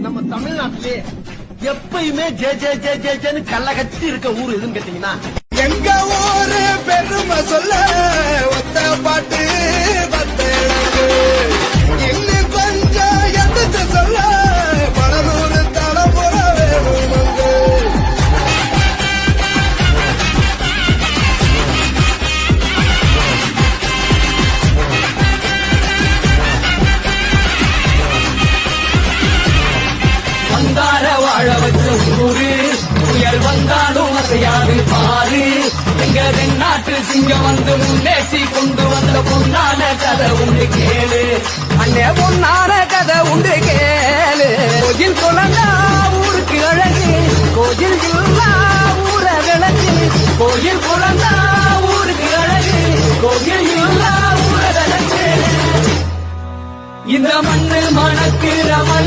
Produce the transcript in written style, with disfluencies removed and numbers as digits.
நம்ம தமிழ்நாட்டிலே எப்பயுமே ஜே ஜே ஜே ஜே ஜேன்னு கள்ள கட்டி இருக்க ஊர் எதுன்னு கேட்டீங்கன்னா எங்க ஊரு பெருமை சொல்ல ஒத்த பாட்டு பத்தேழு இன்னும் கொஞ்சம் எடுத்து சொல்ல பலநூறு தலைமுறை வேணும் வந்தார வாழ வச்ச ஊரு புயல் வந்தாலும் அசையாது பாரு எங்க தென்னாட்டு சிங்கம் வந்து முன்னேற்றி கொண்டு வந்த பொன்னான கதை உண்டு கேளு அண்ணே பொன்னான கதை உண்டு கேளு கோயில் குழந்தா ஊருக்கு அழகு கோயில் இல்லா ஊர விளக்கு கோயில் குழந்தா ஊருக்கு அழகு கோயில் இல்லா ஊர விளக்கு இந்த மண்ணு மணக்கு ரமண